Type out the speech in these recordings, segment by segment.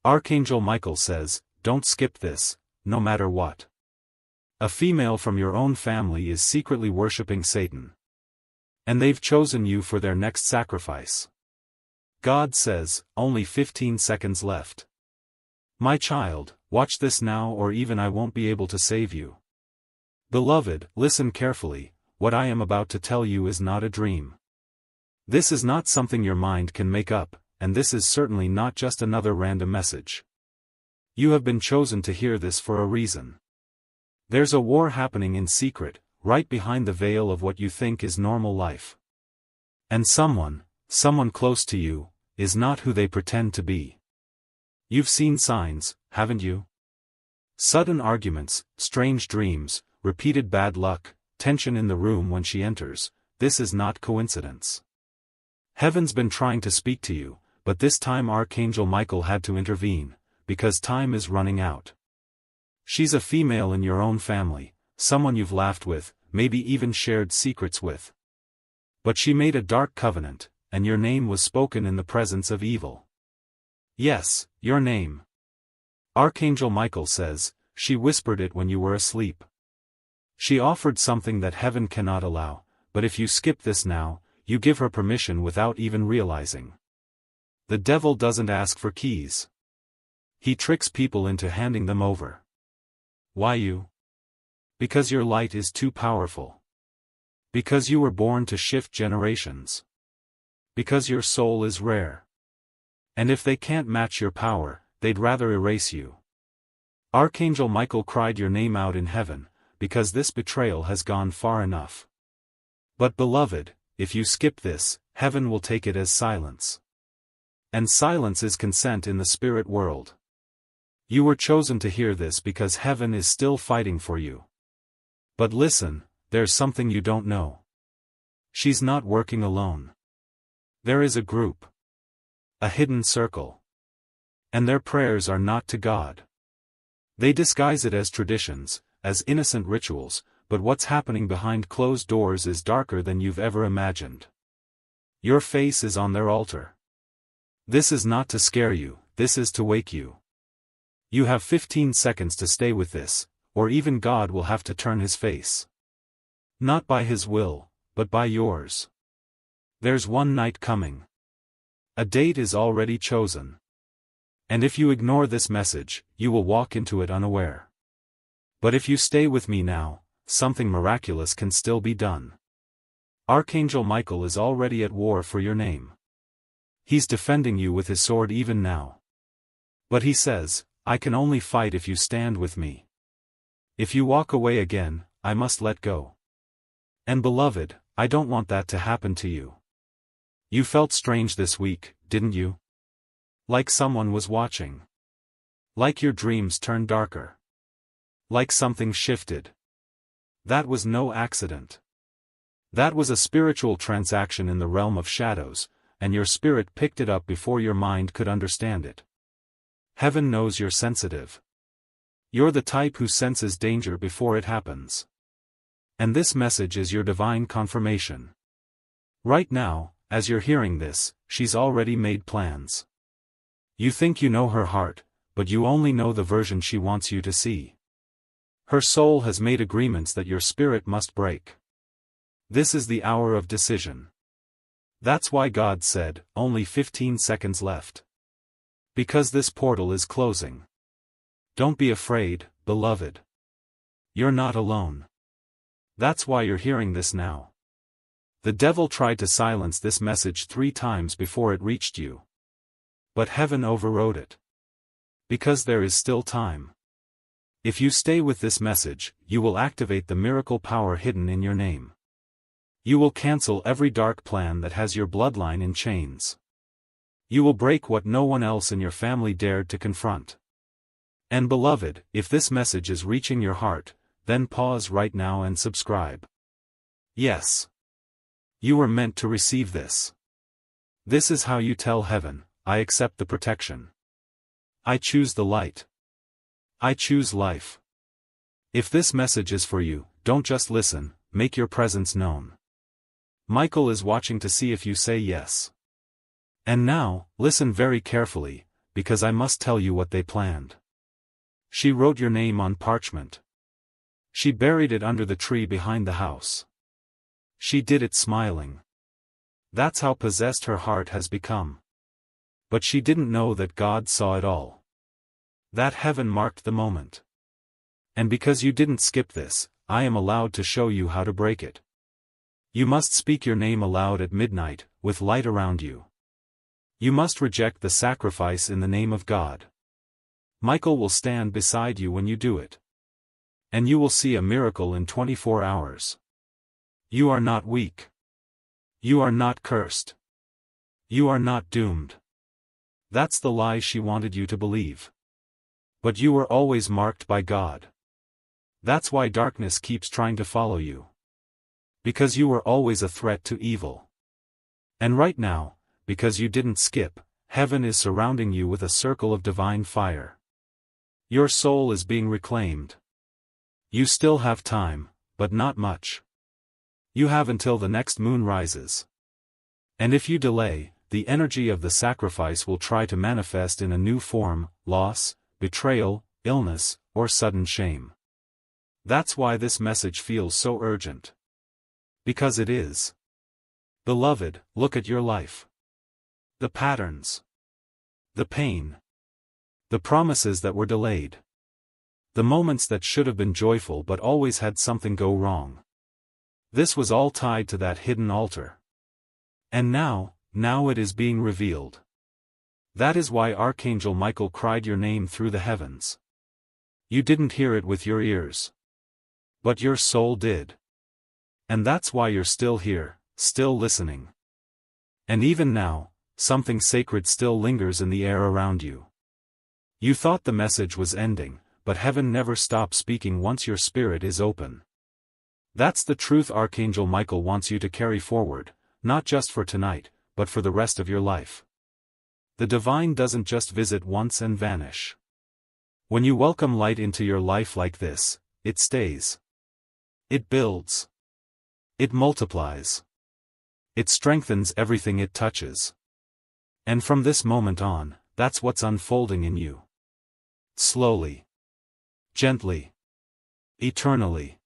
Archangel Michael says, don't skip this, no matter what. A female from your own family is secretly worshipping Satan. And they've chosen you for their next sacrifice. God says, only 15 seconds left. My child, watch this now or even I won't be able to save you. Beloved, listen carefully, what I am about to tell you is not a dream. This is not something your mind can make up, and this is certainly not just another random message. You have been chosen to hear this for a reason. There's a war happening in secret, right behind the veil of what you think is normal life. And someone close to you, is not who they pretend to be. You've seen signs, haven't you? Sudden arguments, strange dreams, repeated bad luck, tension in the room when she enters. This is not coincidence. Heaven's been trying to speak to you, but this time Archangel Michael had to intervene, because time is running out. She's a female in your own family, someone you've laughed with, maybe even shared secrets with. But she made a dark covenant, and your name was spoken in the presence of evil. Yes, your name. Archangel Michael says, she whispered it when you were asleep. She offered something that heaven cannot allow, but if you skip this now, you give her permission without even realizing. The devil doesn't ask for keys. He tricks people into handing them over. Why you? Because your light is too powerful. Because you were born to shift generations. Because your soul is rare. And if they can't match your power, they'd rather erase you. Archangel Michael cried your name out in heaven, because this betrayal has gone far enough. But beloved, if you skip this, heaven will take it as silence. And silence is consent in the spirit world. You were chosen to hear this because heaven is still fighting for you. But listen, there's something you don't know. She's not working alone. There is a group. A hidden circle. And their prayers are not to God. They disguise it as traditions, as innocent rituals, but what's happening behind closed doors is darker than you've ever imagined. Your face is on their altar. This is not to scare you, this is to wake you. You have 15 seconds to stay with this, or even God will have to turn his face. Not by his will, but by yours. There's one night coming. A date is already chosen. And if you ignore this message, you will walk into it unaware. But if you stay with me now, something miraculous can still be done. Archangel Michael is already at war for your name. He's defending you with his sword even now. But he says, I can only fight if you stand with me. If you walk away again, I must let go. And beloved, I don't want that to happen to you. You felt strange this week, didn't you? Like someone was watching. Like your dreams turned darker. Like something shifted. That was no accident. That was a spiritual transaction in the realm of shadows, and your spirit picked it up before your mind could understand it. Heaven knows you're sensitive. You're the type who senses danger before it happens. And this message is your divine confirmation. Right now, as you're hearing this, she's already made plans. You think you know her heart, but you only know the version she wants you to see. Her soul has made agreements that your spirit must break. This is the hour of decision. That's why God said, only 15 seconds left. Because this portal is closing. Don't be afraid, beloved. You're not alone. That's why you're hearing this now. The devil tried to silence this message 3 times before it reached you. But heaven overrode it. Because there is still time. If you stay with this message, you will activate the miracle power hidden in your name. You will cancel every dark plan that has your bloodline in chains. You will break what no one else in your family dared to confront. And beloved, if this message is reaching your heart, then pause right now and subscribe. Yes. You were meant to receive this. This is how you tell heaven, I accept the protection. I choose the light. I choose life. If this message is for you, don't just listen, make your presence known. Michael is watching to see if you say yes. And now, listen very carefully, because I must tell you what they planned. She wrote your name on parchment. She buried it under the tree behind the house. She did it smiling. That's how possessed her heart has become. But she didn't know that God saw it all. That heaven marked the moment. And because you didn't skip this, I am allowed to show you how to break it. You must speak your name aloud at midnight, with light around you. You must reject the sacrifice in the name of God. Michael will stand beside you when you do it. And you will see a miracle in 24 hours. You are not weak. You are not cursed. You are not doomed. That's the lie she wanted you to believe. But you were always marked by God. That's why darkness keeps trying to follow you. Because you were always a threat to evil. And right now, because you didn't skip, heaven is surrounding you with a circle of divine fire. Your soul is being reclaimed. You still have time, but not much. You have until the next moon rises. And if you delay, the energy of the sacrifice will try to manifest in a new form: loss, betrayal, illness, or sudden shame. That's why this message feels so urgent. Because it is. Beloved, look at your life. The patterns. The pain. The promises that were delayed. The moments that should have been joyful but always had something go wrong. This was all tied to that hidden altar. And now it is being revealed. That is why Archangel Michael cried your name through the heavens. You didn't hear it with your ears. But your soul did. And that's why you're still here, still listening. And even now, something sacred still lingers in the air around you. You thought the message was ending, but heaven never stops speaking once your spirit is open. That's the truth Archangel Michael wants you to carry forward, not just for tonight, but for the rest of your life. The divine doesn't just visit once and vanish. When you welcome light into your life like this, it stays. It builds. It multiplies. It strengthens everything it touches. And from this moment on, that's what's unfolding in you. Slowly. Gently. Eternally.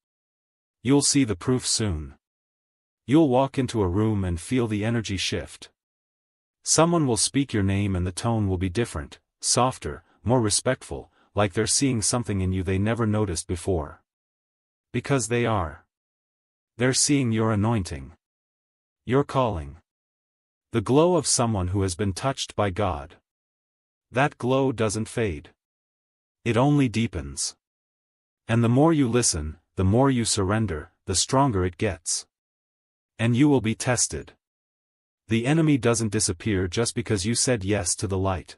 You'll see the proof soon. You'll walk into a room and feel the energy shift. Someone will speak your name and the tone will be different, softer, more respectful, like they're seeing something in you they never noticed before. Because they are. They're seeing your anointing. Your calling. The glow of someone who has been touched by God. That glow doesn't fade. It only deepens. And the more you listen, the more you surrender, the stronger it gets. And you will be tested. The enemy doesn't disappear just because you said yes to the light.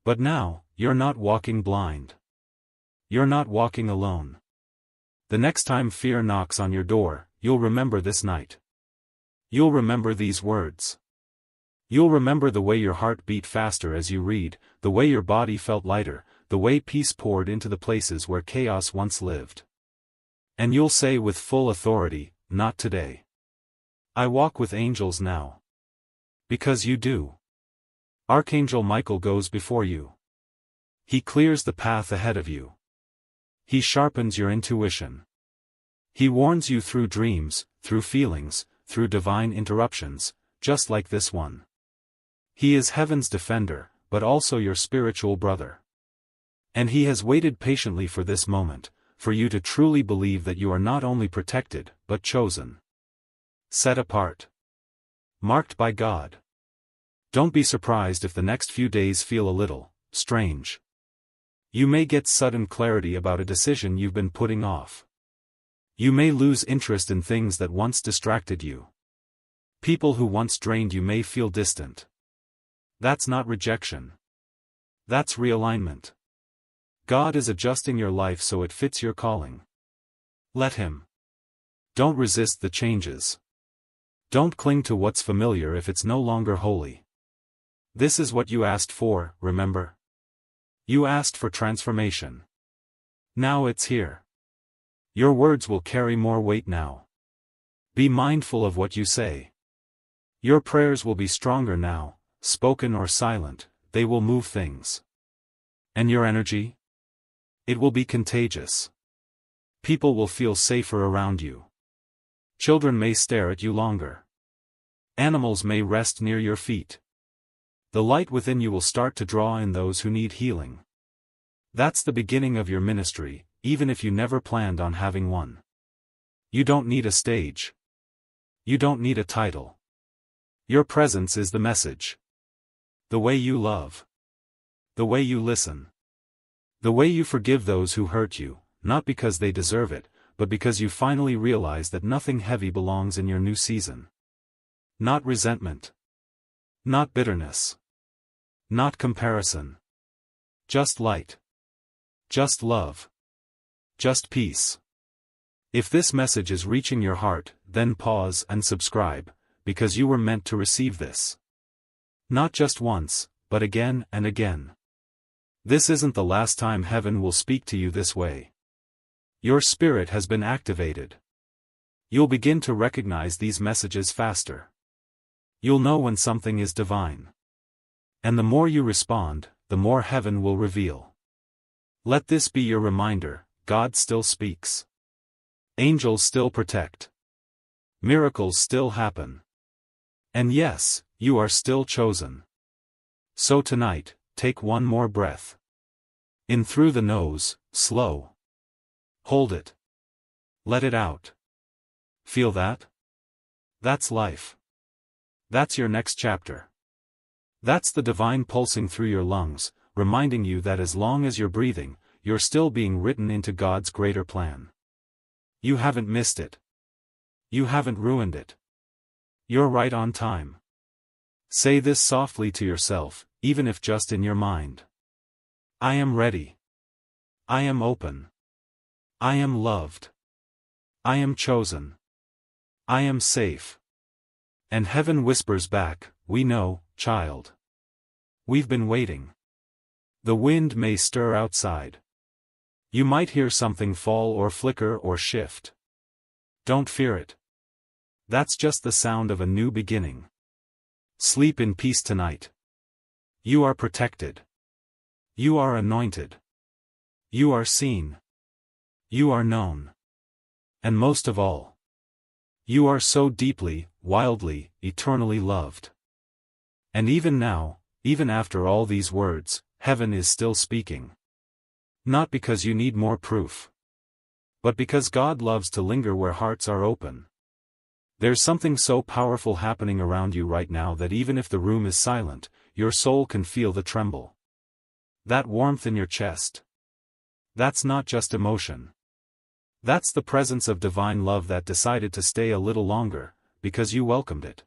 But now, you're not walking blind. You're not walking alone. The next time fear knocks on your door, you'll remember this night. You'll remember these words. You'll remember the way your heart beat faster as you read, the way your body felt lighter, the way peace poured into the places where chaos once lived. And you'll say with full authority, not today. I walk with angels now. Because you do. Archangel Michael goes before you. He clears the path ahead of you. He sharpens your intuition. He warns you through dreams, through feelings, through divine interruptions, just like this one. He is heaven's defender, but also your spiritual brother. And he has waited patiently for this moment, for you to truly believe that you are not only protected, but chosen. Set apart. Marked by God. Don't be surprised if the next few days feel a little strange. You may get sudden clarity about a decision you've been putting off. You may lose interest in things that once distracted you. People who once drained you may feel distant. That's not rejection. That's realignment. God is adjusting your life so it fits your calling. Let Him. Don't resist the changes. Don't cling to what's familiar if it's no longer holy. This is what you asked for, remember? You asked for transformation. Now it's here. Your words will carry more weight now. Be mindful of what you say. Your prayers will be stronger now, spoken or silent, they will move things. And your energy? It will be contagious. People will feel safer around you. Children may stare at you longer. Animals may rest near your feet. The light within you will start to draw in those who need healing. That's the beginning of your ministry, even if you never planned on having one. You don't need a stage. You don't need a title. Your presence is the message. The way you love. The way you listen. The way you forgive those who hurt you, not because they deserve it, but because you finally realize that nothing heavy belongs in your new season. Not resentment. Not bitterness. Not comparison. Just light. Just love. Just peace. If this message is reaching your heart, then pause and subscribe, because you were meant to receive this. Not just once, but again and again. This isn't the last time heaven will speak to you this way. Your spirit has been activated. You'll begin to recognize these messages faster. You'll know when something is divine. And the more you respond, the more heaven will reveal. Let this be your reminder: God still speaks. Angels still protect. Miracles still happen. And yes, you are still chosen. So tonight, take one more breath. In through the nose, slow. Hold it. Let it out. Feel that? That's life. That's your next chapter. That's the divine pulsing through your lungs, reminding you that as long as you're breathing, you're still being written into God's greater plan. You haven't missed it. You haven't ruined it. You're right on time. Say this softly to yourself, even if just in your mind. I am ready. I am open. I am loved. I am chosen. I am safe. And heaven whispers back, we know, child. We've been waiting. The wind may stir outside. You might hear something fall or flicker or shift. Don't fear it. That's just the sound of a new beginning. Sleep in peace tonight. You are protected. You are anointed. You are seen. You are known. And most of all, you are so deeply, wildly, eternally loved. And even now, even after all these words, heaven is still speaking. Not because you need more proof, but because God loves to linger where hearts are open. There's something so powerful happening around you right now that even if the room is silent, your soul can feel the tremble. That warmth in your chest. That's not just emotion. That's the presence of divine love that decided to stay a little longer, because you welcomed it.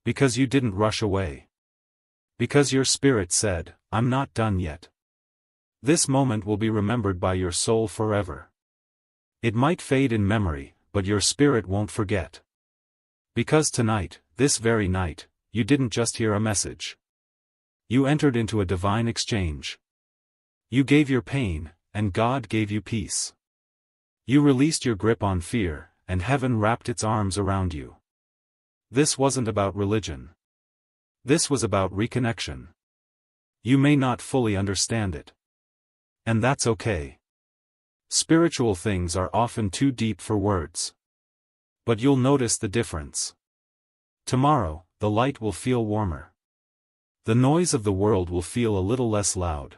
Because you didn't rush away. Because your spirit said, I'm not done yet. This moment will be remembered by your soul forever. It might fade in memory, but your spirit won't forget. Because tonight, this very night, you didn't just hear a message. You entered into a divine exchange. You gave your pain, and God gave you peace. You released your grip on fear, and heaven wrapped its arms around you. This wasn't about religion. This was about reconnection. You may not fully understand it. And that's okay. Spiritual things are often too deep for words. But you'll notice the difference. Tomorrow, the light will feel warmer. The noise of the world will feel a little less loud.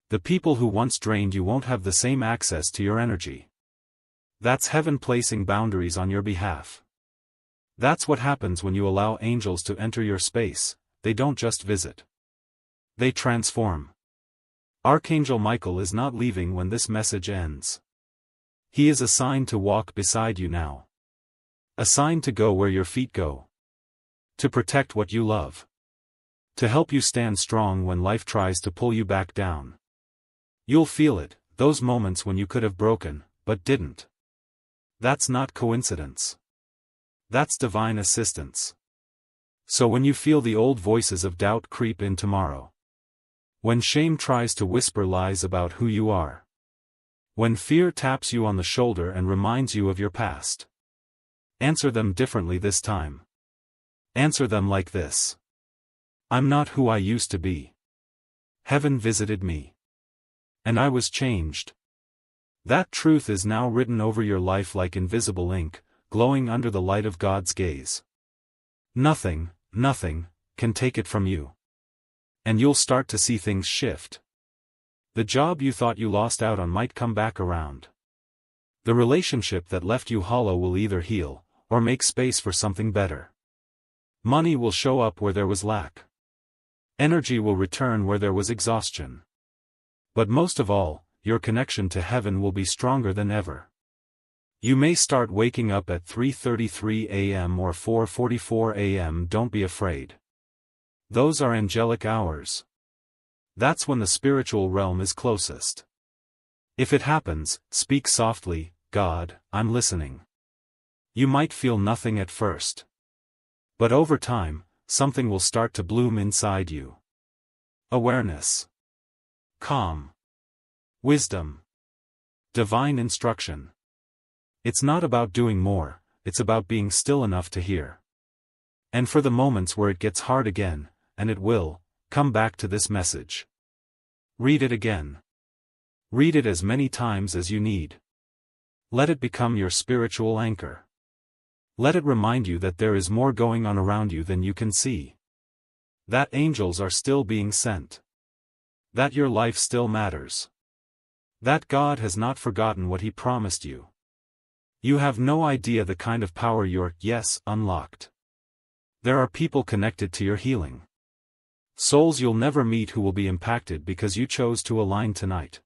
The people who once drained you won't have the same access to your energy. That's heaven placing boundaries on your behalf. That's what happens when you allow angels to enter your space. They don't just visit. They transform. Archangel Michael is not leaving when this message ends. He is assigned to walk beside you now. Assigned to go where your feet go. To protect what you love. To help you stand strong when life tries to pull you back down. You'll feel it, those moments when you could have broken, but didn't. That's not coincidence. That's divine assistance. So when you feel the old voices of doubt creep in tomorrow. When shame tries to whisper lies about who you are. When fear taps you on the shoulder and reminds you of your past. Answer them differently this time. Answer them like this. I'm not who I used to be. Heaven visited me. And I was changed. That truth is now written over your life like invisible ink, glowing under the light of God's gaze. Nothing, nothing, can take it from you. And you'll start to see things shift. The job you thought you lost out on might come back around. The relationship that left you hollow will either heal, or make space for something better. Money will show up where there was lack. Energy will return where there was exhaustion. But most of all, your connection to heaven will be stronger than ever. You may start waking up at 3:33 a.m. or 4:44 a.m. Don't be afraid. Those are angelic hours. That's when the spiritual realm is closest. If it happens, speak softly, God, I'm listening. You might feel nothing at first. But over time, something will start to bloom inside you. Awareness. Calm. Wisdom. Divine instruction. It's not about doing more, it's about being still enough to hear. And for the moments where it gets hard again, and it will, come back to this message. Read it again. Read it as many times as you need. Let it become your spiritual anchor. Let it remind you that there is more going on around you than you can see. That angels are still being sent. That your life still matters. That God has not forgotten what He promised you. You have no idea the kind of power your yes unlocked. There are people connected to your healing. Souls you'll never meet who will be impacted because you chose to align tonight.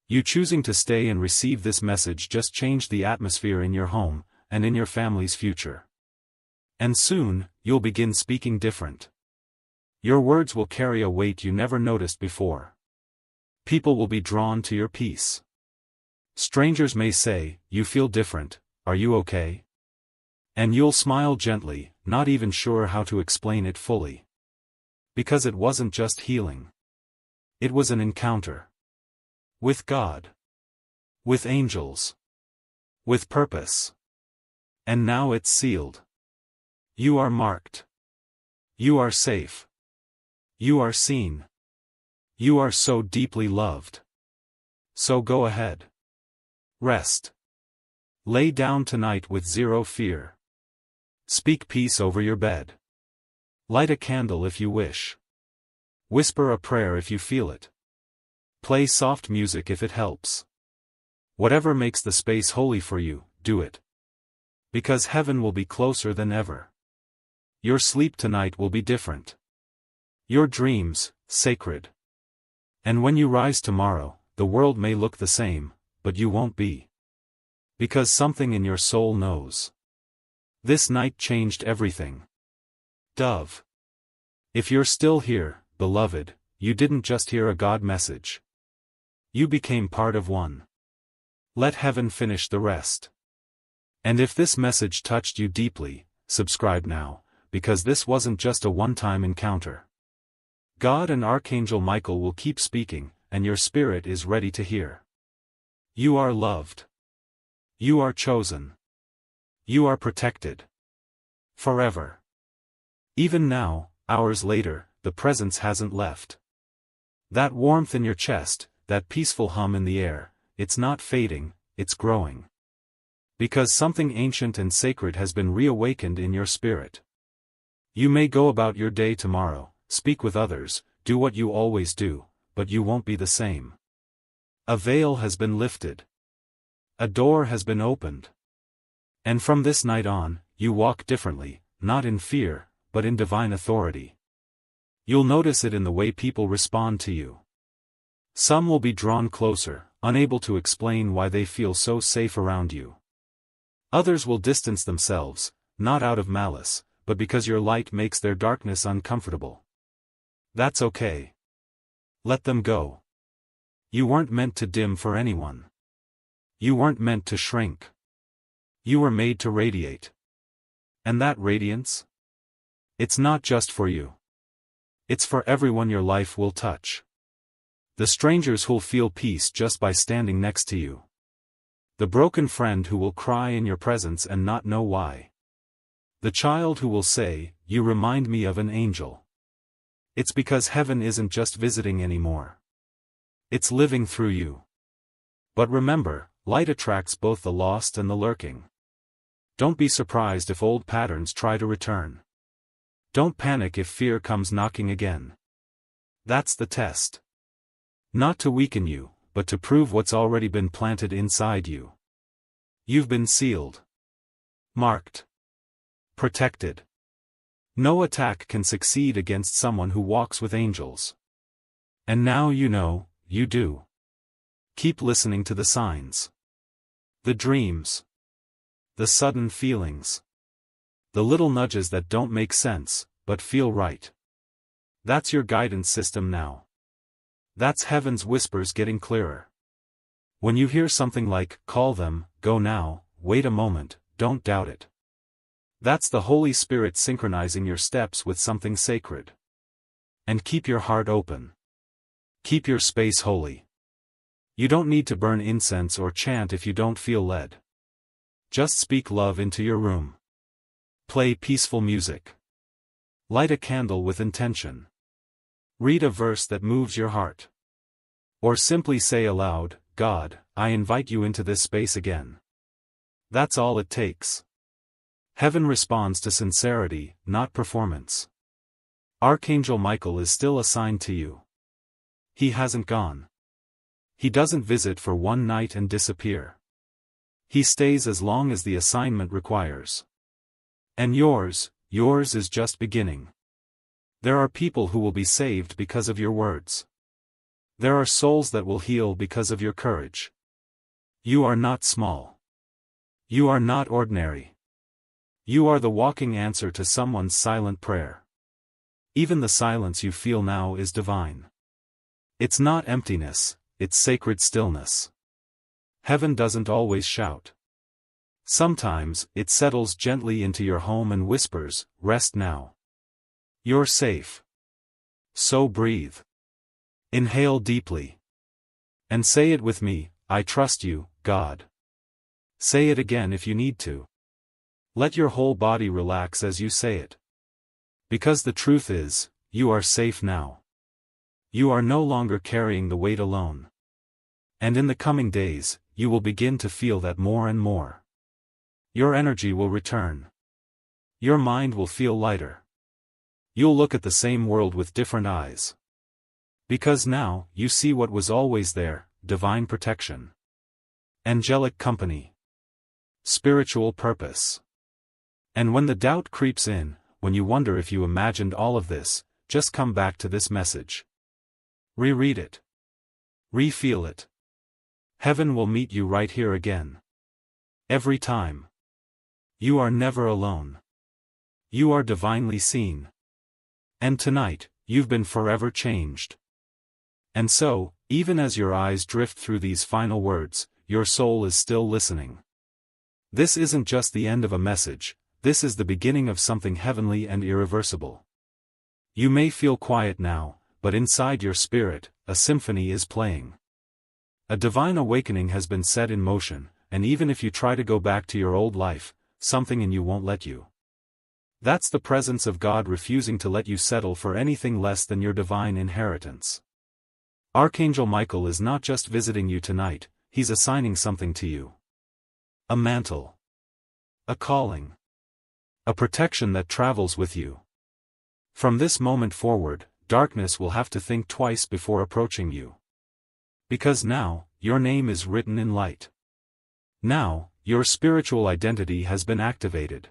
You choosing to stay and receive this message just changed the atmosphere in your home, and in your family's future. And soon, you'll begin speaking different. Your words will carry a weight you never noticed before. People will be drawn to your peace. Strangers may say, "You feel different, are you okay?" And you'll smile gently, not even sure how to explain it fully. Because it wasn't just healing. It was an encounter. With God. With angels. With purpose. And now it's sealed. You are marked. You are safe. You are seen. You are so deeply loved. So go ahead. Rest. Lay down tonight with zero fear. Speak peace over your bed. Light a candle if you wish. Whisper a prayer if you feel it. Play soft music if it helps. Whatever makes the space holy for you, do it. Because heaven will be closer than ever. Your sleep tonight will be different. Your dreams, sacred. And when you rise tomorrow, the world may look the same, but you won't be. Because something in your soul knows. This night changed everything. Dove. If you're still here, beloved, you didn't just hear a God message. You became part of one. Let heaven finish the rest. And if this message touched you deeply, subscribe now, because this wasn't just a one-time encounter. God and Archangel Michael will keep speaking, and your spirit is ready to hear. You are loved. You are chosen. You are protected. Forever. Even now, hours later, the presence hasn't left. That warmth in your chest, that peaceful hum in the air, it's not fading, it's growing. Because something ancient and sacred has been reawakened in your spirit. You may go about your day tomorrow, speak with others, do what you always do, but you won't be the same. A veil has been lifted. A door has been opened. And from this night on, you walk differently, not in fear, but in divine authority. You'll notice it in the way people respond to you. Some will be drawn closer, unable to explain why they feel so safe around you. Others will distance themselves, not out of malice, but because your light makes their darkness uncomfortable. That's okay. Let them go. You weren't meant to dim for anyone. You weren't meant to shrink. You were made to radiate. And that radiance? It's not just for you. It's for everyone your life will touch. The strangers who'll feel peace just by standing next to you. The broken friend who will cry in your presence and not know why. The child who will say, "You remind me of an angel." It's because heaven isn't just visiting anymore. It's living through you. But remember, light attracts both the lost and the lurking. Don't be surprised if old patterns try to return. Don't panic if fear comes knocking again. That's the test. Not to weaken you, but to prove what's already been planted inside you. You've been sealed. Marked. Protected. No attack can succeed against someone who walks with angels. And now you know, you do. Keep listening to the signs. The dreams. The sudden feelings. The little nudges that don't make sense, but feel right. That's your guidance system now. That's heaven's whispers getting clearer. When you hear something like, call them, go now, wait a moment, don't doubt it. That's the Holy Spirit synchronizing your steps with something sacred. And keep your heart open. Keep your space holy. You don't need to burn incense or chant if you don't feel led. Just speak love into your room. Play peaceful music. Light a candle with intention. Read a verse that moves your heart. Or simply say aloud, God, I invite you into this space again. That's all it takes. Heaven responds to sincerity, not performance. Archangel Michael is still assigned to you. He hasn't gone. He doesn't visit for one night and disappear. He stays as long as the assignment requires. And yours is just beginning. There are people who will be saved because of your words. There are souls that will heal because of your courage. You are not small. You are not ordinary. You are the walking answer to someone's silent prayer. Even the silence you feel now is divine. It's not emptiness, it's sacred stillness. Heaven doesn't always shout. Sometimes, it settles gently into your home and whispers, rest now. You're safe. So breathe. Inhale deeply. And say it with me, I trust you, God. Say it again if you need to. Let your whole body relax as you say it. Because the truth is, you are safe now. You are no longer carrying the weight alone. And in the coming days, you will begin to feel that more and more. Your energy will return. Your mind will feel lighter. You'll look at the same world with different eyes. Because now, you see what was always there, divine protection. Angelic company. Spiritual purpose. And when the doubt creeps in, when you wonder if you imagined all of this, just come back to this message. Reread it. Re-feel it. Heaven will meet you right here again. Every time. You are never alone. You are divinely seen. And tonight, you've been forever changed. And so, even as your eyes drift through these final words, your soul is still listening. This isn't just the end of a message, this is the beginning of something heavenly and irreversible. You may feel quiet now, but inside your spirit, a symphony is playing. A divine awakening has been set in motion, and even if you try to go back to your old life, something in you won't let you. That's the presence of God refusing to let you settle for anything less than your divine inheritance. Archangel Michael is not just visiting you tonight, he's assigning something to you. A mantle. A calling. A protection that travels with you. From this moment forward, darkness will have to think twice before approaching you. Because now, your name is written in light. Now, your spiritual identity has been activated.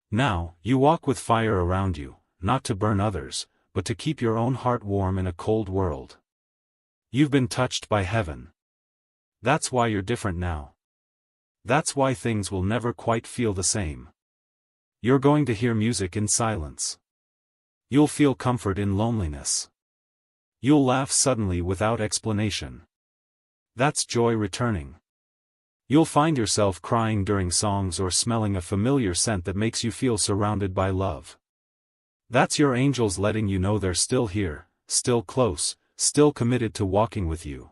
Now, you walk with fire around you, not to burn others, but to keep your own heart warm in a cold world. You've been touched by heaven. That's why you're different now. That's why things will never quite feel the same. You're going to hear music in silence. You'll feel comfort in loneliness. You'll laugh suddenly without explanation. That's joy returning. You'll find yourself crying during songs or smelling a familiar scent that makes you feel surrounded by love. That's your angels letting you know they're still here, still close, still committed to walking with you.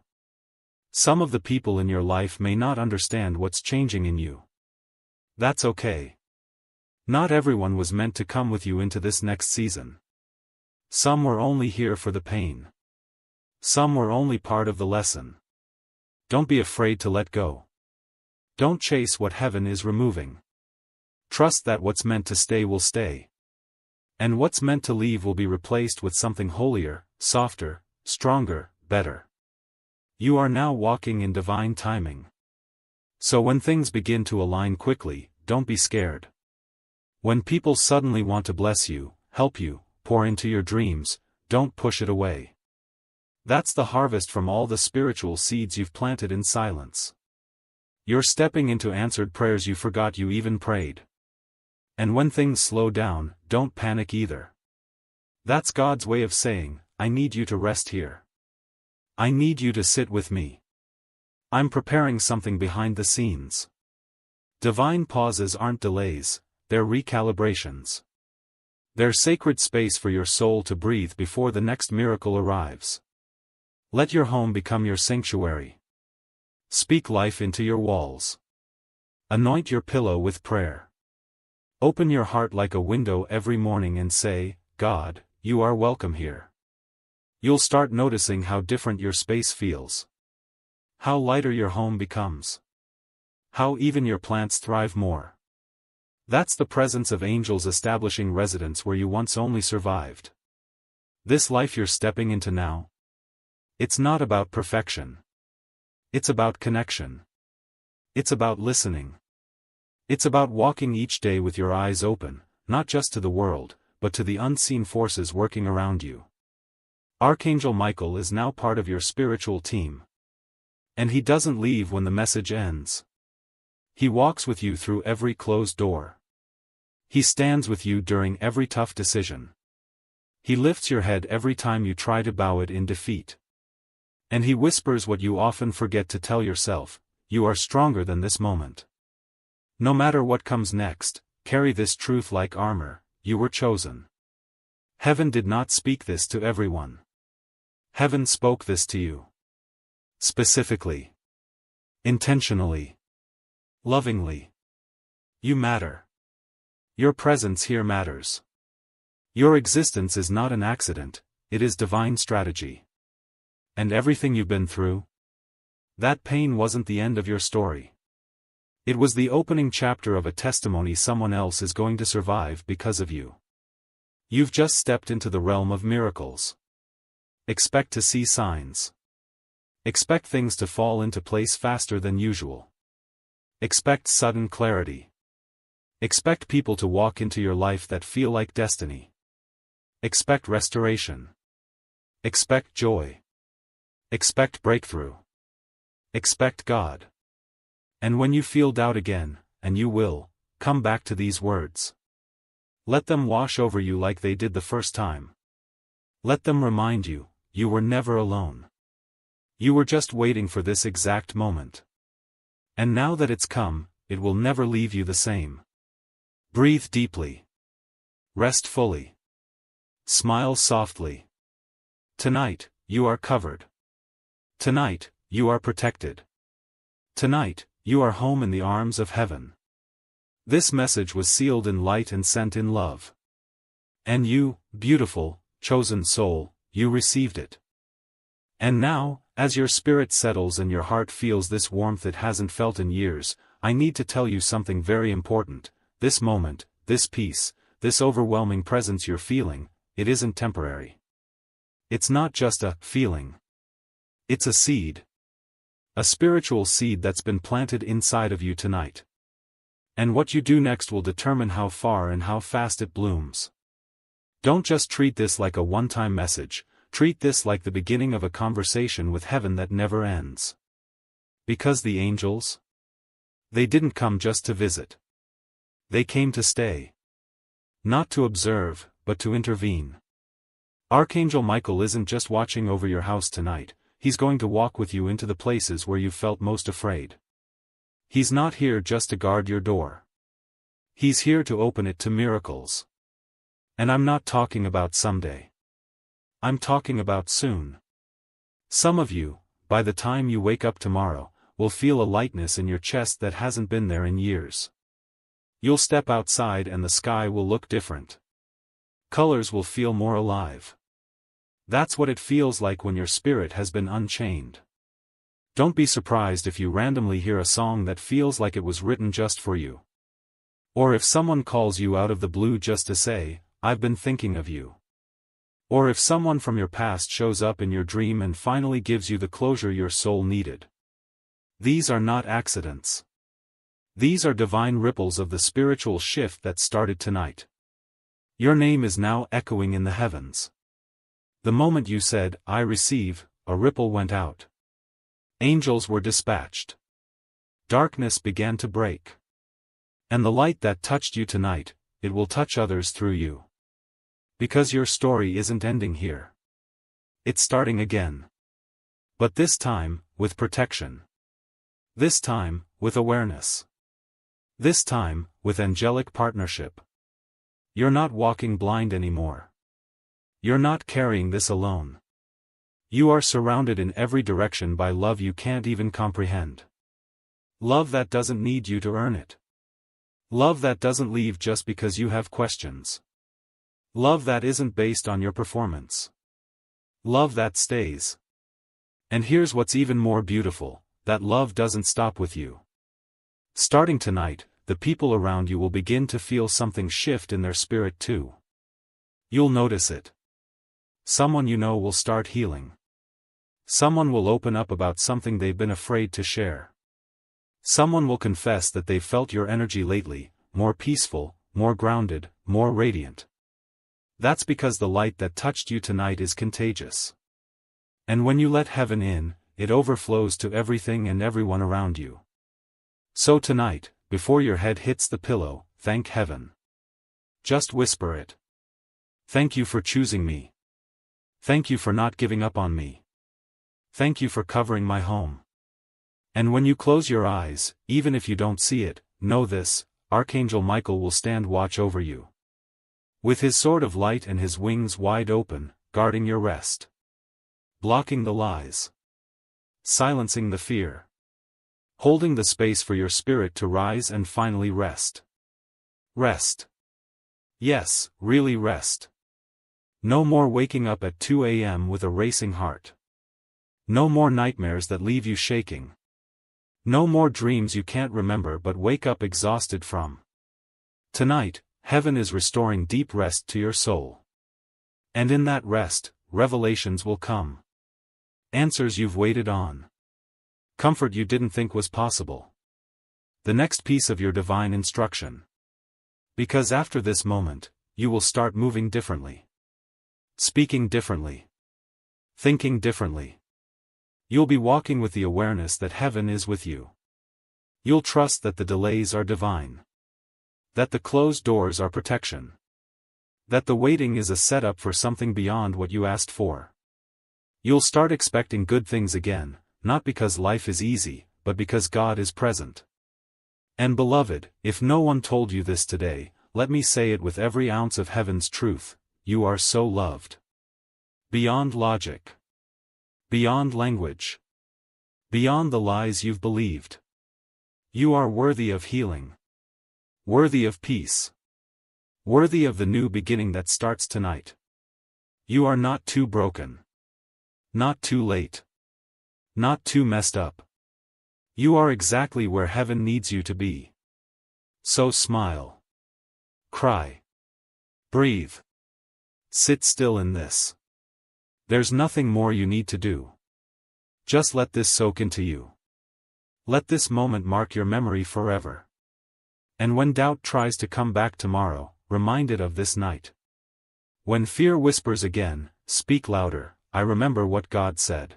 Some of the people in your life may not understand what's changing in you. That's okay. Not everyone was meant to come with you into this next season. Some were only here for the pain. Some were only part of the lesson. Don't be afraid to let go. Don't chase what heaven is removing. Trust that what's meant to stay will stay. And what's meant to leave will be replaced with something holier, softer, stronger, better. You are now walking in divine timing. So when things begin to align quickly, don't be scared. When people suddenly want to bless you, help you, pour into your dreams, don't push it away. That's the harvest from all the spiritual seeds you've planted in silence. You're stepping into answered prayers you forgot you even prayed. And when things slow down, don't panic either. That's God's way of saying, I need you to rest here. I need you to sit with me. I'm preparing something behind the scenes. Divine pauses aren't delays, they're recalibrations. They're sacred space for your soul to breathe before the next miracle arrives. Let your home become your sanctuary. Speak life into your walls. Anoint your pillow with prayer. Open your heart like a window every morning and say, God, you are welcome here. You'll start noticing how different your space feels. How lighter your home becomes. How even your plants thrive more. That's the presence of angels establishing residence where you once only survived. This life you're stepping into now, it's not about perfection. It's about connection. It's about listening. It's about walking each day with your eyes open, not just to the world, but to the unseen forces working around you. Archangel Michael is now part of your spiritual team. And he doesn't leave when the message ends. He walks with you through every closed door. He stands with you during every tough decision. He lifts your head every time you try to bow it in defeat. And he whispers what you often forget to tell yourself, you are stronger than this moment. No matter what comes next, carry this truth like armor, you were chosen. Heaven did not speak this to everyone. Heaven spoke this to you. Specifically. Intentionally. Lovingly. You matter. Your presence here matters. Your existence is not an accident, it is divine strategy. And everything you've been through? That pain wasn't the end of your story. It was the opening chapter of a testimony someone else is going to survive because of you. You've just stepped into the realm of miracles. Expect to see signs. Expect things to fall into place faster than usual. Expect sudden clarity. Expect people to walk into your life that feel like destiny. Expect restoration. Expect joy. Expect breakthrough. Expect God. And when you feel doubt again, and you will, come back to these words. Let them wash over you like they did the first time. Let them remind you, you were never alone. You were just waiting for this exact moment. And now that it's come, it will never leave you the same. Breathe deeply. Rest fully. Smile softly. Tonight, you are covered. Tonight, you are protected. Tonight, you are home in the arms of heaven. This message was sealed in light and sent in love. And you, beautiful, chosen soul, you received it. And now, as your spirit settles and your heart feels this warmth it hasn't felt in years, I need to tell you something very important. This moment, this peace, this overwhelming presence you're feeling, it isn't temporary. It's not just a feeling. It's a seed. A spiritual seed that's been planted inside of you tonight. And what you do next will determine how far and how fast it blooms. Don't just treat this like a one-time message, treat this like the beginning of a conversation with heaven that never ends. Because the angels? They didn't come just to visit. They came to stay. Not to observe, but to intervene. Archangel Michael isn't just watching over your house tonight, he's going to walk with you into the places where you felt most afraid. He's not here just to guard your door. He's here to open it to miracles. And I'm not talking about someday. I'm talking about soon. Some of you, by the time you wake up tomorrow, will feel a lightness in your chest that hasn't been there in years. You'll step outside and the sky will look different. Colors will feel more alive. That's what it feels like when your spirit has been unchained. Don't be surprised if you randomly hear a song that feels like it was written just for you. Or if someone calls you out of the blue just to say, "I've been thinking of you." Or if someone from your past shows up in your dream and finally gives you the closure your soul needed. These are not accidents. These are divine ripples of the spiritual shift that started tonight. Your name is now echoing in the heavens. The moment you said, "I receive," a ripple went out. Angels were dispatched. Darkness began to break. And the light that touched you tonight, it will touch others through you. Because your story isn't ending here. It's starting again. But this time, with protection. This time, with awareness. This time, with angelic partnership. You're not walking blind anymore. You're not carrying this alone. You are surrounded in every direction by love you can't even comprehend. Love that doesn't need you to earn it. Love that doesn't leave just because you have questions. Love that isn't based on your performance. Love that stays. And here's what's even more beautiful, that love doesn't stop with you. Starting tonight, the people around you will begin to feel something shift in their spirit too. You'll notice it. Someone you know will start healing. Someone will open up about something they've been afraid to share. Someone will confess that they've felt your energy lately, more peaceful, more grounded, more radiant. That's because the light that touched you tonight is contagious. And when you let heaven in, it overflows to everything and everyone around you. So tonight, before your head hits the pillow, thank heaven. Just whisper it. Thank you for choosing me. Thank you for not giving up on me. Thank you for covering my home. And when you close your eyes, even if you don't see it, know this, Archangel Michael will stand watch over you. With his sword of light and his wings wide open, guarding your rest. Blocking the lies. Silencing the fear. Holding the space for your spirit to rise and finally rest. Rest. Yes, really rest. No more waking up at 2 a.m. with a racing heart. No more nightmares that leave you shaking. No more dreams you can't remember but wake up exhausted from. Tonight, heaven is restoring deep rest to your soul. And in that rest, revelations will come. Answers you've waited on. Comfort you didn't think was possible. The next piece of your divine instruction. Because after this moment, you will start moving differently. Speaking differently. Thinking differently. You'll be walking with the awareness that heaven is with you. You'll trust that the delays are divine. That the closed doors are protection. That the waiting is a setup for something beyond what you asked for. You'll start expecting good things again, not because life is easy, but because God is present. And beloved, if no one told you this today, let me say it with every ounce of heaven's truth, you are so loved. Beyond logic. Beyond language. Beyond the lies you've believed. You are worthy of healing. Worthy of peace. Worthy of the new beginning that starts tonight. You are not too broken. Not too late. Not too messed up. You are exactly where heaven needs you to be. So smile. Cry. Breathe. Sit still in this. There's nothing more you need to do. Just let this soak into you. Let this moment mark your memory forever. And when doubt tries to come back tomorrow, remind it of this night. When fear whispers again, speak louder, I remember what God said.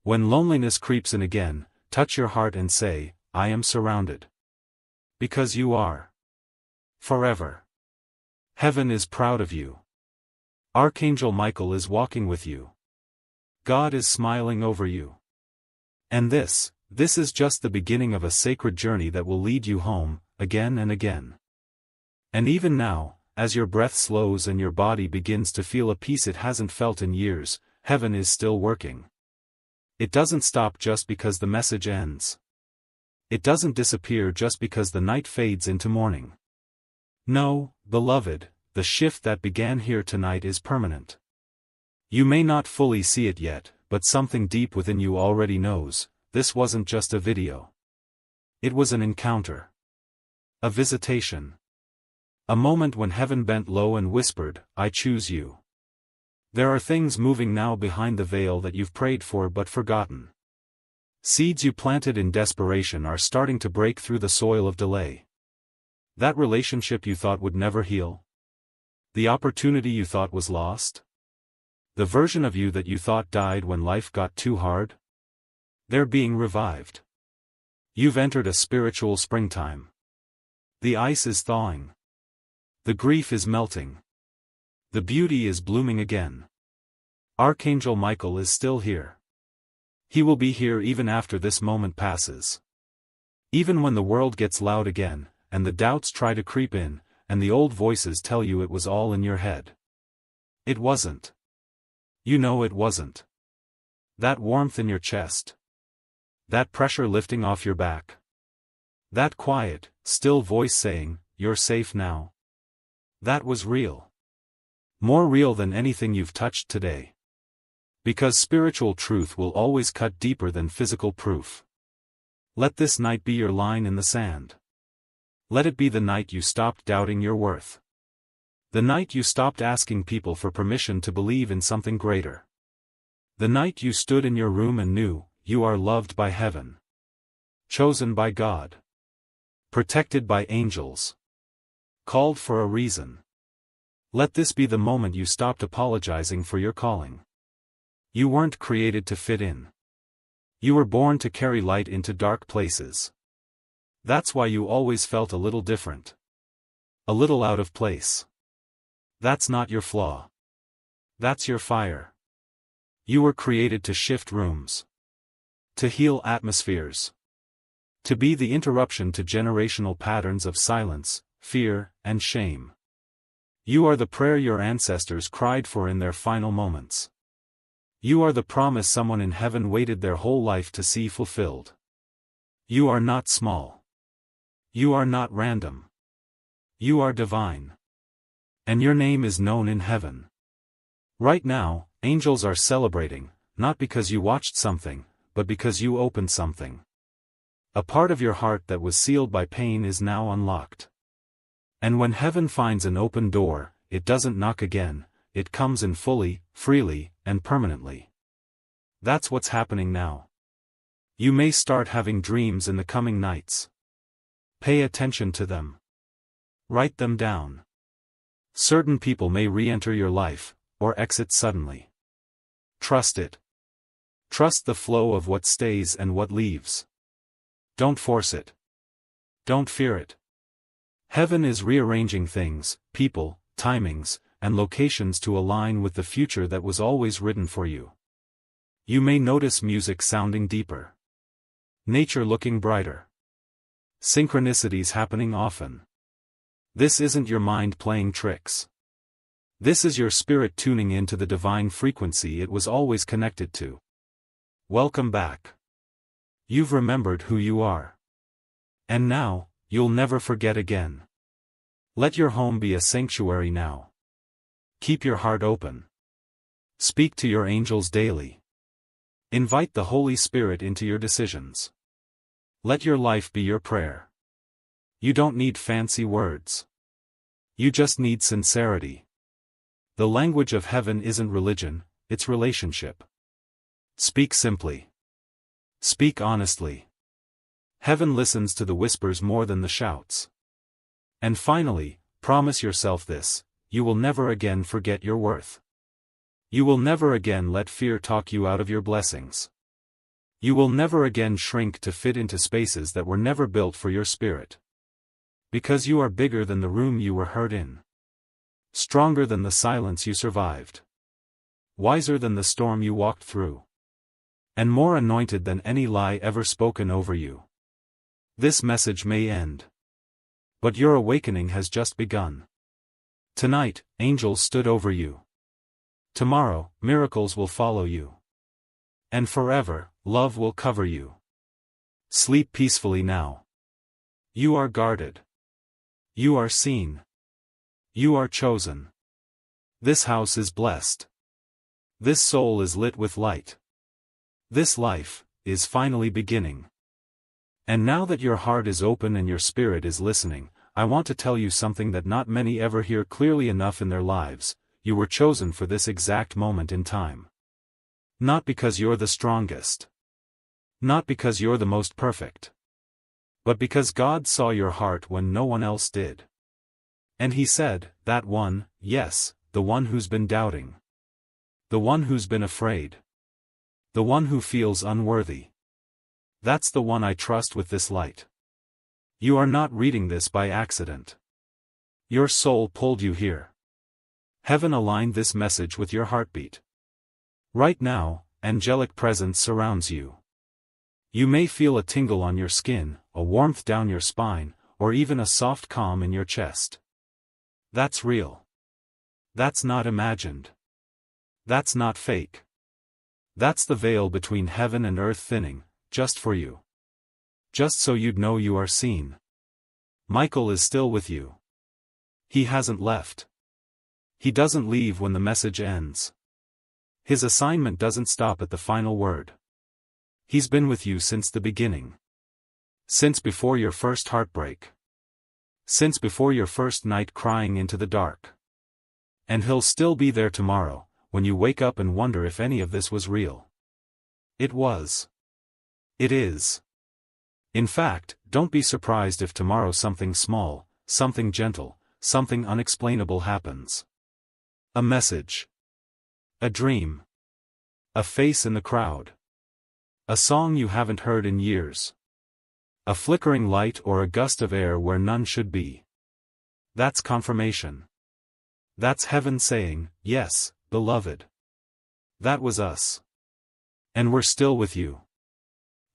When loneliness creeps in again, touch your heart and say, I am surrounded. Because you are. Forever. Heaven is proud of you. Archangel Michael is walking with you. God is smiling over you. And this is just the beginning of a sacred journey that will lead you home, again and again. And even now, as your breath slows and your body begins to feel a peace it hasn't felt in years, heaven is still working. It doesn't stop just because the message ends. It doesn't disappear just because the night fades into morning. No, beloved, the shift that began here tonight is permanent. You may not fully see it yet, but something deep within you already knows, this wasn't just a video. It was an encounter. A visitation. A moment when heaven bent low and whispered, "I choose you." There are things moving now behind the veil that you've prayed for but forgotten. Seeds you planted in desperation are starting to break through the soil of delay. That relationship you thought would never heal? The opportunity you thought was lost? The version of you that you thought died when life got too hard? They're being revived. You've entered a spiritual springtime. The ice is thawing. The grief is melting. The beauty is blooming again. Archangel Michael is still here. He will be here even after this moment passes. Even when the world gets loud again, and the doubts try to creep in, and the old voices tell you it was all in your head. It wasn't. You know it wasn't. That warmth in your chest. That pressure lifting off your back. That quiet, still voice saying, "You're safe now." That was real. More real than anything you've touched today. Because spiritual truth will always cut deeper than physical proof. Let this night be your line in the sand. Let it be the night you stopped doubting your worth. The night you stopped asking people for permission to believe in something greater. The night you stood in your room and knew, you are loved by heaven. Chosen by God. Protected by angels. Called for a reason. Let this be the moment you stopped apologizing for your calling. You weren't created to fit in. You were born to carry light into dark places. That's why you always felt a little different. A little out of place. That's not your flaw. That's your fire. You were created to shift rooms. To heal atmospheres. To be the interruption to generational patterns of silence, fear, and shame. You are the prayer your ancestors cried for in their final moments. You are the promise someone in heaven waited their whole life to see fulfilled. You are not small. You are not random. You are divine. And your name is known in heaven. Right now, angels are celebrating, not because you watched something, but because you opened something. A part of your heart that was sealed by pain is now unlocked. And when heaven finds an open door, it doesn't knock again, it comes in fully, freely, and permanently. That's what's happening now. You may start having dreams in the coming nights. Pay attention to them. Write them down. Certain people may re-enter your life, or exit suddenly. Trust it. Trust the flow of what stays and what leaves. Don't force it. Don't fear it. Heaven is rearranging things, people, timings, and locations to align with the future that was always written for you. You may notice music sounding deeper. Nature looking brighter. Synchronicities happening often. This isn't your mind playing tricks. This is your spirit tuning into the divine frequency it was always connected to. Welcome back. You've remembered who you are. And now, you'll never forget again. Let your home be a sanctuary now. Keep your heart open. Speak to your angels daily. Invite the Holy Spirit into your decisions. Let your life be your prayer. You don't need fancy words. You just need sincerity. The language of heaven isn't religion, it's relationship. Speak simply. Speak honestly. Heaven listens to the whispers more than the shouts. And finally, promise yourself this: you will never again forget your worth. You will never again let fear talk you out of your blessings. You will never again shrink to fit into spaces that were never built for your spirit. Because you are bigger than the room you were hurt in. Stronger than the silence you survived. Wiser than the storm you walked through. And more anointed than any lie ever spoken over you. This message may end. But your awakening has just begun. Tonight, angels stood over you. Tomorrow, miracles will follow you. And forever, love will cover you. Sleep peacefully now. You are guarded. You are seen. You are chosen. This house is blessed. This soul is lit with light. This life is finally beginning. And now that your heart is open and your spirit is listening, I want to tell you something that not many ever hear clearly enough in their lives. You were chosen for this exact moment in time. Not because you're the strongest. Not because you're the most perfect. But because God saw your heart when no one else did. And He said, that one, yes, the one who's been doubting. The one who's been afraid. The one who feels unworthy. That's the one I trust with this light. You are not reading this by accident. Your soul pulled you here. Heaven aligned this message with your heartbeat. Right now, angelic presence surrounds you. You may feel a tingle on your skin, a warmth down your spine, or even a soft calm in your chest. That's real. That's not imagined. That's not fake. That's the veil between heaven and earth thinning, just for you. Just so you'd know you are seen. Michael is still with you. He hasn't left. He doesn't leave when the message ends. His assignment doesn't stop at the final word. He's been with you since the beginning. Since before your first heartbreak. Since before your first night crying into the dark. And He'll still be there tomorrow, when you wake up and wonder if any of this was real. It was. It is. In fact, don't be surprised if tomorrow something small, something gentle, something unexplainable happens. A message. A dream. A face in the crowd. A song you haven't heard in years. A flickering light or a gust of air where none should be. That's confirmation. That's heaven saying, yes, beloved. That was us. And we're still with you.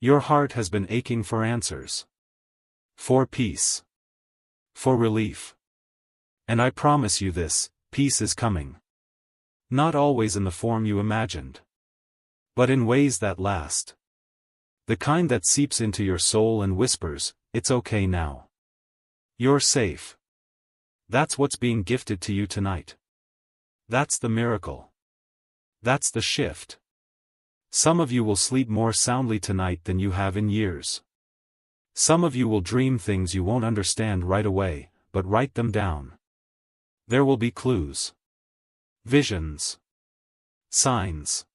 Your heart has been aching for answers. For peace. For relief. And I promise you this, peace is coming. Not always in the form you imagined. But in ways that last. The kind that seeps into your soul and whispers, it's okay now. You're safe. That's what's being gifted to you tonight. That's the miracle. That's the shift. Some of you will sleep more soundly tonight than you have in years. Some of you will dream things you won't understand right away, but write them down. There will be clues. Visions. Signs.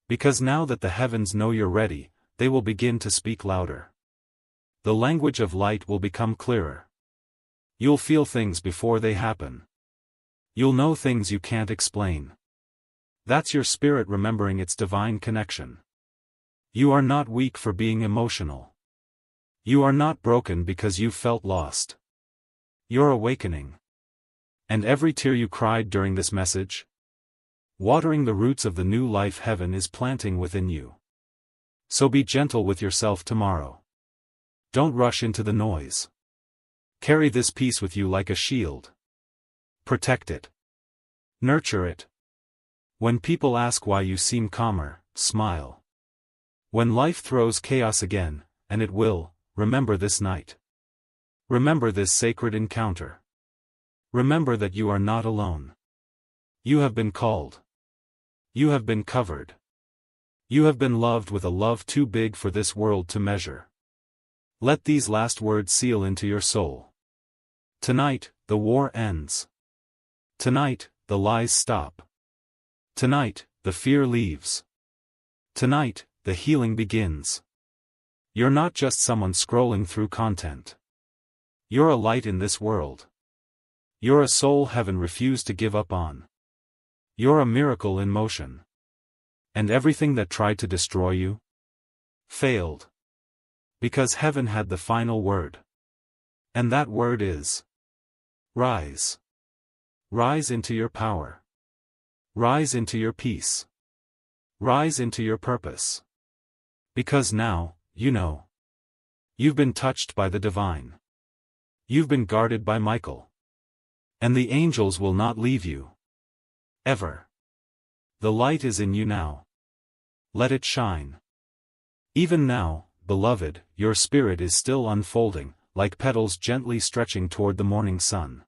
Because now that the heavens know you're ready, they will begin to speak louder. The language of light will become clearer. You'll feel things before they happen. You'll know things you can't explain. That's your spirit remembering its divine connection. You are not weak for being emotional. You are not broken because you felt lost. You're awakening. And every tear you cried during this message, watering the roots of the new life heaven is planting within you. So be gentle with yourself tomorrow. Don't rush into the noise. Carry this peace with you like a shield. Protect it. Nurture it. When people ask why you seem calmer, smile. When life throws chaos again, and it will, remember this night. Remember this sacred encounter. Remember that you are not alone. You have been called. You have been covered. You have been loved with a love too big for this world to measure. Let these last words seal into your soul. Tonight, the war ends. Tonight, the lies stop. Tonight, the fear leaves. Tonight, the healing begins. You're not just someone scrolling through content. You're a light in this world. You're a soul heaven refused to give up on. You're a miracle in motion. And everything that tried to destroy you failed. Because heaven had the final word. And that word is rise. Rise into your power. Rise into your peace. Rise into your purpose. Because now, you know. You've been touched by the divine. You've been guarded by Michael. And the angels will not leave you. Ever. The light is in you now. Let it shine. Even now, beloved, your spirit is still unfolding, like petals gently stretching toward the morning sun.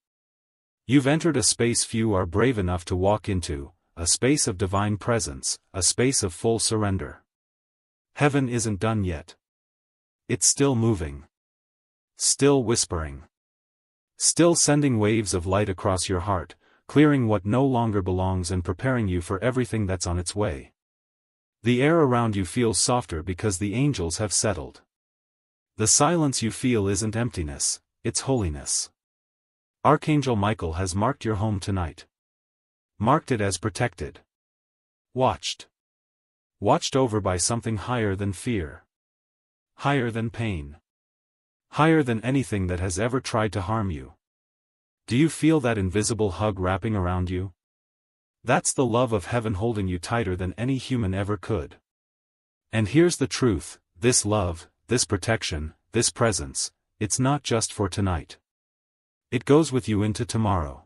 You've entered a space few are brave enough to walk into, a space of divine presence, a space of full surrender. Heaven isn't done yet. It's still moving. Still whispering. Still sending waves of light across your heart, clearing what no longer belongs and preparing you for everything that's on its way. The air around you feels softer because the angels have settled. The silence you feel isn't emptiness, it's holiness. Archangel Michael has marked your home tonight. Marked it as protected. Watched. Watched over by something higher than fear. Higher than pain. Higher than anything that has ever tried to harm you. Do you feel that invisible hug wrapping around you? That's the love of heaven holding you tighter than any human ever could. And here's the truth, this love, this protection, this presence, it's not just for tonight. It goes with you into tomorrow.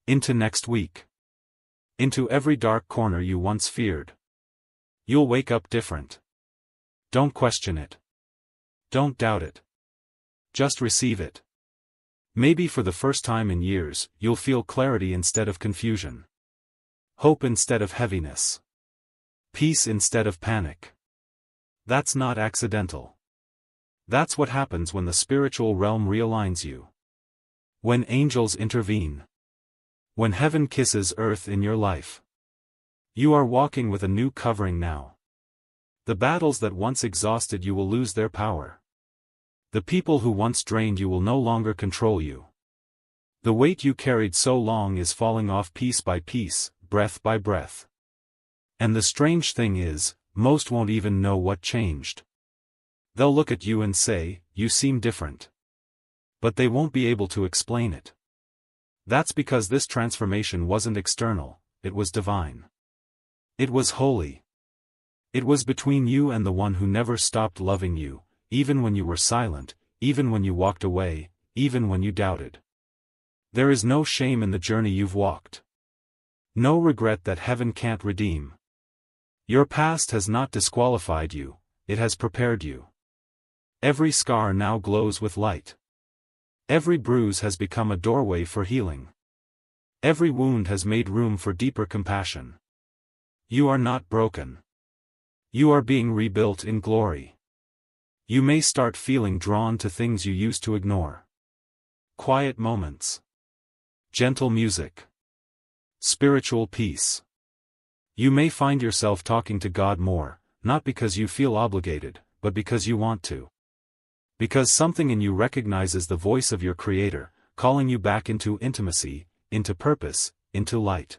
Into next week. Into every dark corner you once feared. You'll wake up different. Don't question it. Don't doubt it. Just receive it. Maybe for the first time in years, you'll feel clarity instead of confusion. Hope instead of heaviness. Peace instead of panic. That's not accidental. That's what happens when the spiritual realm realigns you. When angels intervene. When heaven kisses earth in your life. You are walking with a new covering now. The battles that once exhausted you will lose their power. The people who once drained you will no longer control you. The weight you carried so long is falling off piece by piece, breath by breath. And the strange thing is, most won't even know what changed. They'll look at you and say, "You seem different." But they won't be able to explain it. That's because this transformation wasn't external, it was divine. It was holy. It was between you and the one who never stopped loving you, even when you were silent, even when you walked away, even when you doubted. There is no shame in the journey you've walked. No regret that heaven can't redeem. Your past has not disqualified you, it has prepared you. Every scar now glows with light. Every bruise has become a doorway for healing. Every wound has made room for deeper compassion. You are not broken. You are being rebuilt in glory. You may start feeling drawn to things you used to ignore. Quiet moments. Gentle music. Spiritual peace. You may find yourself talking to God more, not because you feel obligated, but because you want to. Because something in you recognizes the voice of your Creator, calling you back into intimacy, into purpose, into light.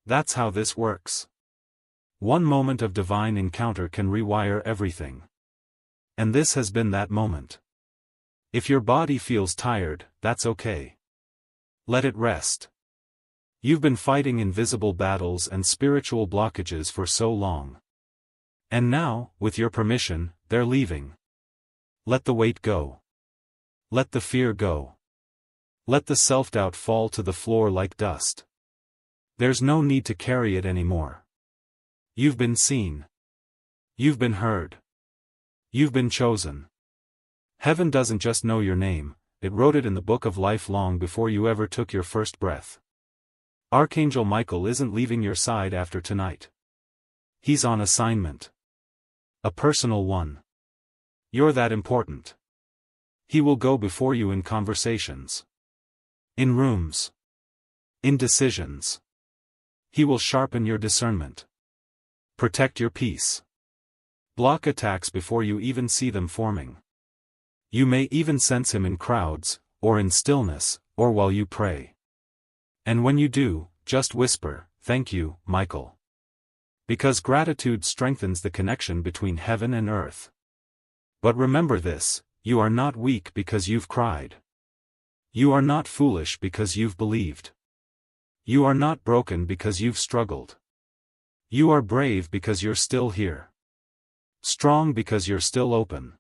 That's how this works. One moment of divine encounter can rewire everything. And this has been that moment. If your body feels tired, that's okay. Let it rest. You've been fighting invisible battles and spiritual blockages for so long. And now, with your permission, they're leaving. Let the weight go. Let the fear go. Let the self-doubt fall to the floor like dust. There's no need to carry it anymore. You've been seen. You've been heard. You've been chosen. Heaven doesn't just know your name, it wrote it in the book of life long before you ever took your first breath. Archangel Michael isn't leaving your side after tonight. He's on assignment. A personal one. You're that important. He will go before you in conversations. In rooms. In decisions. He will sharpen your discernment. Protect your peace. Block attacks before you even see them forming. You may even sense him in crowds, or in stillness, or while you pray. And when you do, just whisper, "Thank you, Michael." Because gratitude strengthens the connection between heaven and earth. But remember this, you are not weak because you've cried. You are not foolish because you've believed. You are not broken because you've struggled. You are brave because you're still here. Strong because you're still open.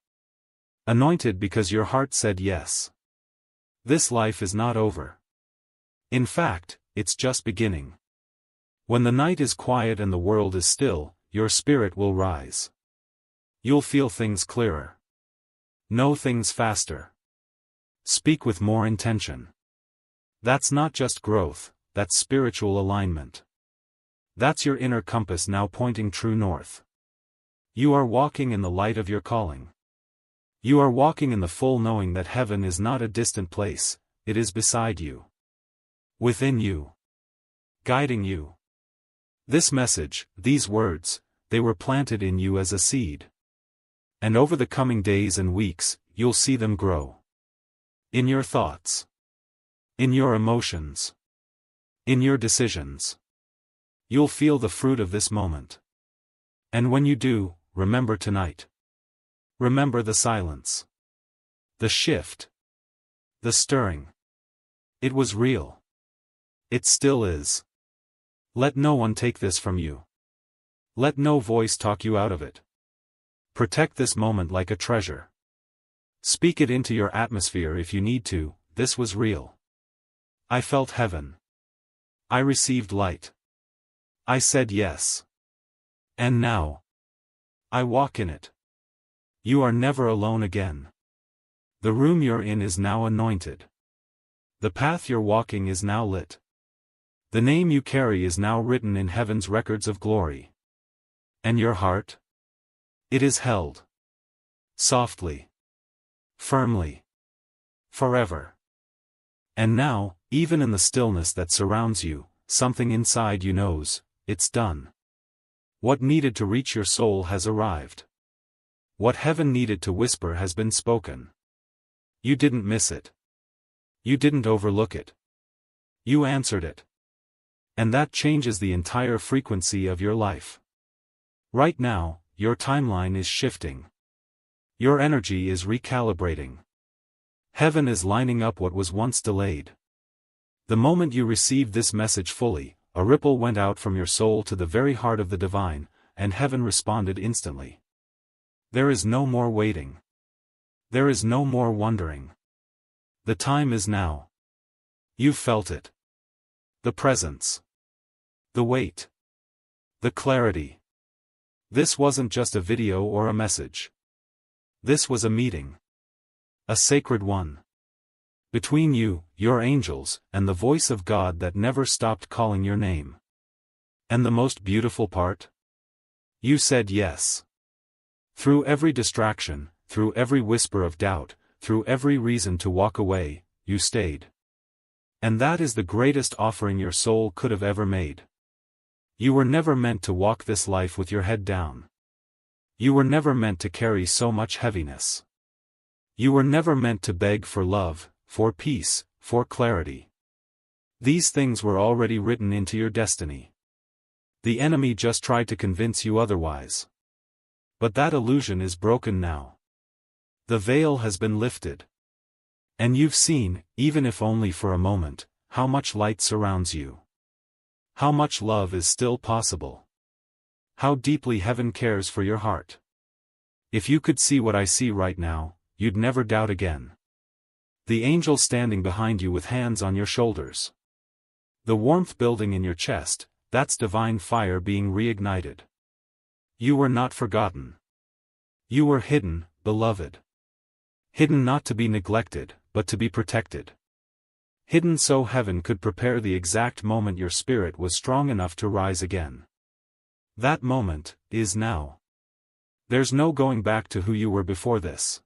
Anointed because your heart said yes. This life is not over. In fact, it's just beginning. When the night is quiet and the world is still, your spirit will rise. You'll feel things clearer. Know things faster. Speak with more intention. That's not just growth, that's spiritual alignment. That's your inner compass now pointing true north. You are walking in the light of your calling. You are walking in the full knowing that heaven is not a distant place, it is beside you. Within you. Guiding you. This message, these words, they were planted in you as a seed. And over the coming days and weeks, you'll see them grow. In your thoughts. In your emotions. In your decisions. You'll feel the fruit of this moment. And when you do, remember tonight. Remember the silence. The shift. The stirring. It was real. It still is. Let no one take this from you. Let no voice talk you out of it. Protect this moment like a treasure. Speak it into your atmosphere if you need to. This was real. I felt heaven. I received light. I said yes. And now, I walk in it. You are never alone again. The room you're in is now anointed. The path you're walking is now lit. The name you carry is now written in heaven's records of glory. And your heart? It is held. Softly. Firmly. Forever. And now, even in the stillness that surrounds you, something inside you knows, it's done. What needed to reach your soul has arrived. What heaven needed to whisper has been spoken. You didn't miss it. You didn't overlook it. You answered it. And that changes the entire frequency of your life. Right now, your timeline is shifting. Your energy is recalibrating. Heaven is lining up what was once delayed. The moment you received this message fully, a ripple went out from your soul to the very heart of the divine, and heaven responded instantly. There is no more waiting. There is no more wondering. The time is now. You've felt it. The presence. The weight. The clarity. This wasn't just a video or a message. This was a meeting. A sacred one. Between you, your angels, and the voice of God that never stopped calling your name. And the most beautiful part? You said yes. Through every distraction, through every whisper of doubt, through every reason to walk away, you stayed. And that is the greatest offering your soul could have ever made. You were never meant to walk this life with your head down. You were never meant to carry so much heaviness. You were never meant to beg for love, for peace, for clarity. These things were already written into your destiny. The enemy just tried to convince you otherwise. But that illusion is broken now. The veil has been lifted. And you've seen, even if only for a moment, how much light surrounds you. How much love is still possible. How deeply heaven cares for your heart. If you could see what I see right now, you'd never doubt again. The angel standing behind you with hands on your shoulders. The warmth building in your chest, that's divine fire being reignited. You were not forgotten. You were hidden, beloved. Hidden not to be neglected, but to be protected. Hidden so heaven could prepare the exact moment your spirit was strong enough to rise again. That moment is now. There's no going back to who you were before this.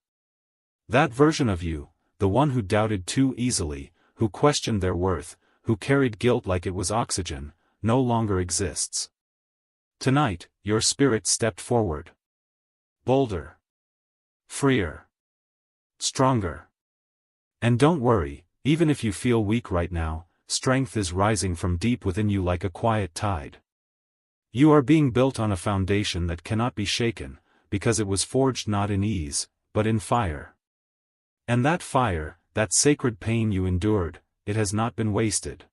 That version of you, the one who doubted too easily, who questioned their worth, who carried guilt like it was oxygen, no longer exists. Tonight, your spirit stepped forward. Bolder. Freer. Stronger. And don't worry, even if you feel weak right now, strength is rising from deep within you like a quiet tide. You are being built on a foundation that cannot be shaken, because it was forged not in ease, but in fire. And that fire, that sacred pain you endured, it has not been wasted.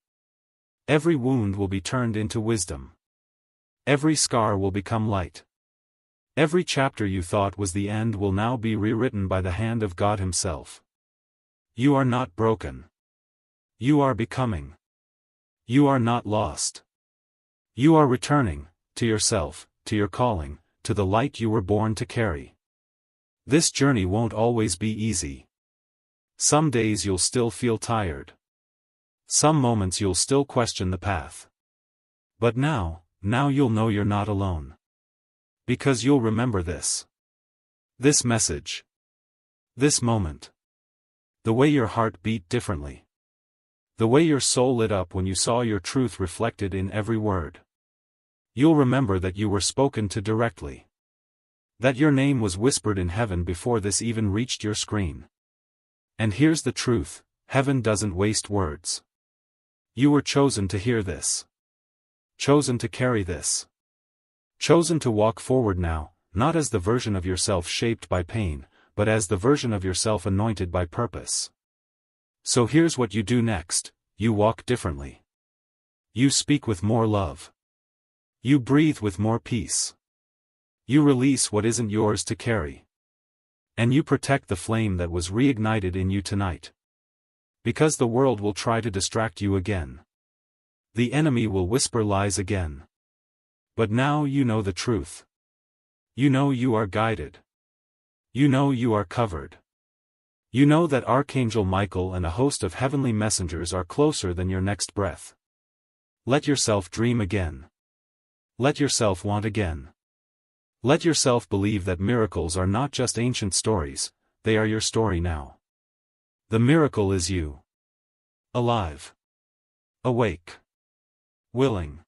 Every wound will be turned into wisdom. Every scar will become light. Every chapter you thought was the end will now be rewritten by the hand of God Himself. You are not broken. You are becoming. You are not lost. You are returning, to yourself, to your calling, to the light you were born to carry. This journey won't always be easy. Some days you'll still feel tired. Some moments you'll still question the path. But now now you'll know you're not alone. Because you'll remember this. This message. This moment. The way your heart beat differently. The way your soul lit up when you saw your truth reflected in every word. You'll remember that you were spoken to directly. That your name was whispered in heaven before this even reached your screen. And here's the truth, heaven doesn't waste words. You were chosen to hear this. Chosen to carry this. Chosen to walk forward now, not as the version of yourself shaped by pain, but as the version of yourself anointed by purpose. So here's what you do next, you walk differently. You speak with more love. You breathe with more peace. You release what isn't yours to carry. And you protect the flame that was reignited in you tonight. Because the world will try to distract you again. The enemy will whisper lies again. But now you know the truth. You know you are guided. You know you are covered. You know that Archangel Michael and a host of heavenly messengers are closer than your next breath. Let yourself dream again. Let yourself want again. Let yourself believe that miracles are not just ancient stories, they are your story now. The miracle is you. Alive. Awake. Willing.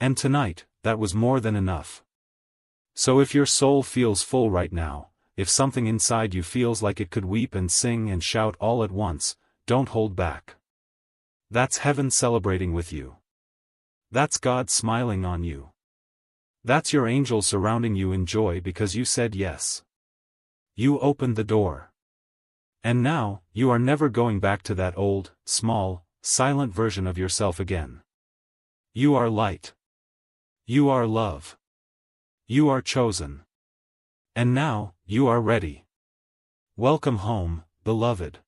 And tonight, that was more than enough. So if your soul feels full right now, if something inside you feels like it could weep and sing and shout all at once, don't hold back. That's heaven celebrating with you. That's God smiling on you. That's your angels surrounding you in joy because you said yes. You opened the door. And now, you are never going back to that old, small, silent version of yourself again. You are light. You are love. You are chosen. And now, you are ready. Welcome home, beloved.